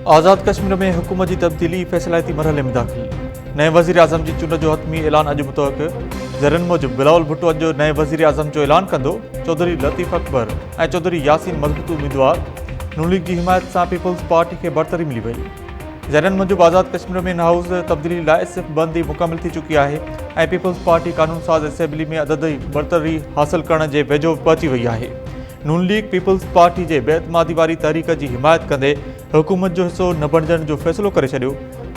आज़ाद कश्मीर में हुकूमत की तब्दीली फैसलाती मरहले में दाखिल। नए वज़ीर आज़म की चूंड जो हतमी ऐलान अॼु मुतवक़। ज़रन मूजिब बिलावल भुट्टो अॼु नए वज़ीर आज़म जो ऐलान कंदो। चौधरी लतीफ़ अकबर और चौधरी यासीन मज़बूत उम्मीदवार। नून लीग की हिमायत से पीपल्स पार्टी के बरतरी मिली वही। ज़रन मूजिब आज़ाद कश्मीर में इन हाउस तब्दीली लाइ सिर्फ बंदी मुकम्मल थी चुकी है। पीपल्स पार्टी कानून साज़ असेंबली में अददी बरतरी हासिल करण के वेझो पहुंची वही है। नून लीग पीपल्स पार्टी के बेतमादी वाली तहरीक की हिमायत कंदे हुकूमत जो हिस्सो न बणजण जो फैसलो करे छॾियो।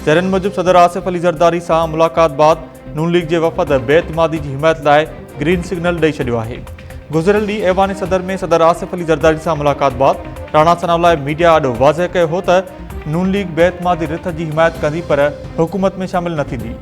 ज़रन मूजिब सदर आसिफ अली ज़रदारी से मुलाकात बाद नून लीग के वफ़द बेतमादी की हिमायत लाइ ग्रीन सिग्नल ॾेई छॾियो है। गुज़िरियल ॾींहुं ऐवान सदर में सदर आसिफ अली ज़रदारी से मुलाकात बाद राणा सनाउल्लाह मीडिया ॾाढो वाज़ह कयो हो त नून लीग बेतमादी रिथ की हिमायत कंदी पर हुकूमत में शामिल न थींदी।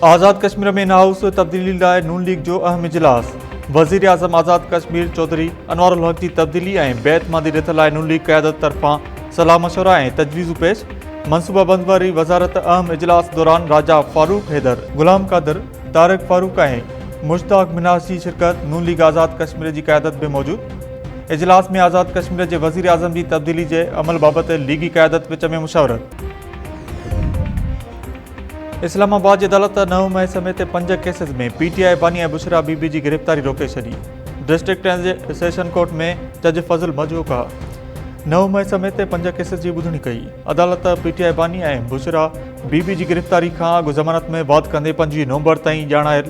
आज़ाद कश्मीर में इन हाउस तब्दीली लाइ नून लीग जो अहम इजलास। वज़ीर आज़म आज़ाद कश्मीर चौधरी अनवारुल हक की तब्दीली और बेतमादी रिथ लाइ नून लीग क़यादत तरफां सलाह मशवरा और तजवीज़ू पेश। मनसूबाबंदी वज़ारत अहम इजलास दौरान राजा फारूक हैदर, गुलाम कादिर, तारिक फारूक और मुश्ताक मिनाज की शिरकत। नून लीग आज़ाद कश्मीर की क़यादत में मौजूद। इजलास में आज़ाद कश्मीर के वज़ीर आज़म की तब्दीली के अमल बाबत लीगी क़यादत विच में मुशावरत। इस्लामाबाद की अदालत 9 मई समेत 5 केसेस में PTI बानी और बुशरा बीबी की गिरफ्तारी रोके छड़ी। डिस्ट्रिक्ट एंड सेशन कोर्ट में जज फजल मजूका 9 मई समेत 5 केसेस की बुधणी कई। अदालत PTI बानी और बुशरा बीबी की गिरफ्तारी का अगु ज़मानत में वाद कंदे 25 नवंबर ताईं ॼाणायल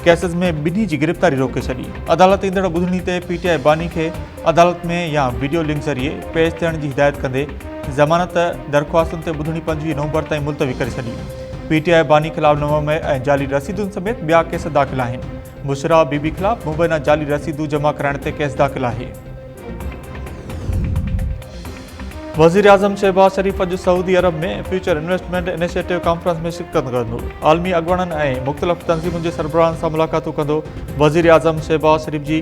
केसेस में बिन्ही की गिरफ्तारी रोके छड़ी। अदालत ईंदड़ बुधणी ते PTI बानी के अदालत में या वीडियो लिंक जरिए पेश थियण की हिदायत कंदे ज़मानत दरख्वास्तुन ते बुधणी 25 नवंबर ताईं मुलतवी करे छड़ी। PTI बानी खिलाफ 9 मई जाली रसीदुन समेत बिया केस दाखिल हैं। बुशरा बीबी खिलाफ मुबैना जाली रसीदू जमा कराने ते केस दाखिल है। वज़ीर आज़म शहबाज शरीफ अॼु सऊदी अरब में फ्यूचर इन्वेस्टमेंट इनिशिएटिव कॉन्फ्रेंस में शिरकत कंदो। आलमी अगवाननि और मुख़्तलिफ़ तंज़ीमुनि के सरबराहन से मुलाकातूं कंदो। वज़ीर आज़म शहबाज शरीफ की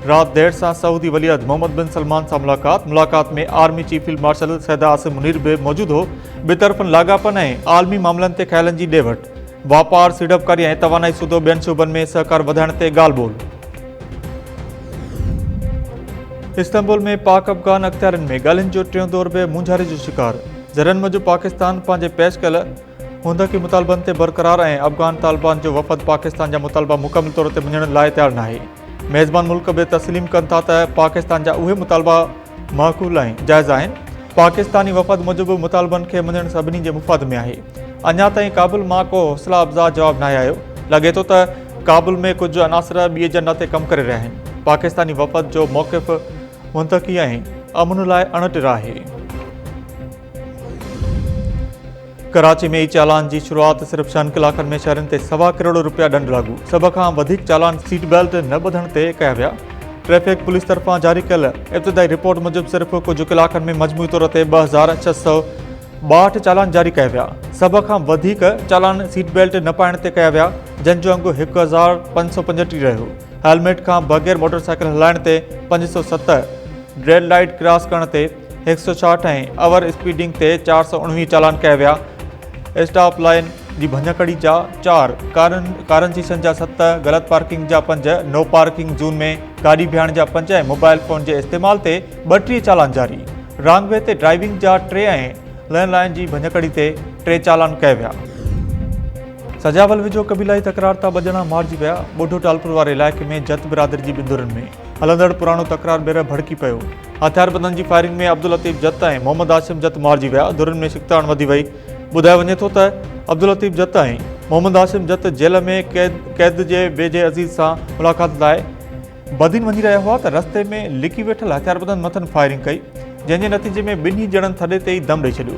रात देर से सऊदी वलीअहद मोहम्मद बिन सलमान से मुलाकात में army chief field marshal Syed Asim Munir भी मौजूद हो। बेतरफ़न लागापन और आलमी मामलन ते ख्यालन की ॾेवट। वापार, सीड़पकारी और तवानाई सूदो ॿियनि सूबनि में सहकार वधाइण ते ॻाल्हि ॿोल। इस्तांबुल में पाक अफ़गान अख्तियारनि में ॻाल्हियुनि जो टियों दौर भी मुंझारे जो शिकार। ज़रन मूजिब पाकिस्तान पंहिंजे पेश कयल हूंदकी मुतालबनि ते बरक़रार और अफ़गान तालिबान जो वफ़द पाकिस्तान जा मुतालबा मुकम्मल तौर ते मञण लाइ तैयार न आहे। मेज़बान मुल्क भी तस्लीम कन था त पाकिस्तान जा उहे मुतालबा माक़ूल और जायज़ हैं। पाकिस्तानी वफ़द मूजिब मुतालबन के मञण सभिनी के मुफ़ाद में है। अञा ताईं काबुल मां को हौसला अफ़ज़ा जवाब न आयो। लगे तो काबुल में कुछ अनासर ॿी एजेंडा ते कम करे रहा हैं। पाकिस्तानी वफ़द जो मौक़िफ़ मुंतकी और अमन लाइ अणटिरा है। कराची में ई चालान की शुरुआत सिर्फ 6 कलाकनि में शहरनि ते ₹1.25 करोड़ रुपया ॾंड लागू। सभ खां वधीक चालान सीट बेल्ट न ॿधण ते कया विया। ट्रैफिक पुलिस तरफां जारी कयल इब्तिदाई रिपोर्ट मूजिब सिर्फ कुछ कलाकनि में मजमूई तौर ते 2662 चालान जारी कया विया। सभ खां वधीक चालान सीट बेल्ट न पाइण ते कया विया, जंहिं जो अंगु 1535 रहियो। हेलमेट खां बग़ैर मोटरसाइकिल हलाइण ते 507, रेड लाइट क्रॉस करण ते 166 और ओवर स्पीडिंग ते 419 चालान कया विया। स्टॉप लाइन की भंजकड़ी जा 4, कारन शीशन जा 7, गलत पार्किंग जा 5, नो पार्किंग जोन में गाड़ी बीहारण जा 5 और मोबाइल फोन के इस्तेमाल ते 32 चालान जारी। रॉन्ग वे ते ड्राइविंग जा 3 और लैंडलाइन की भंजकड़ी ते 3 चालान कया विया। सजावल विझो कबीलाई तकरार ता बजना मारिजी विया। बुढो टालपुर वारे इलाइक़े में जत बिरादरी की बिंदुरनि में हलंदड़ पुराणो तकरार बेर भड़की पियो। हथियारबंदनि की फायरिंग में अब्दुल लतीफ़ जत और मोहम्मद आसिम जत मारिजी विया। धुरनि में शिकताण वधी वई। ॿुधायो वञे थो त अब्दुल लतीफ़ जत और मोहम्मद आसिम जत जेल में कैद जे वेझे अज़ीज़ से मुलाकात लाइ बदीन वञी रहिया हुआ त रस्ते में लिकी वेठल हथियारबंदनि मथनि फायरिंग कई, जंहिंजे नतीजे में ॿिन्ही ॼणनि थॾे ते ई दम ॾेई छॾियो।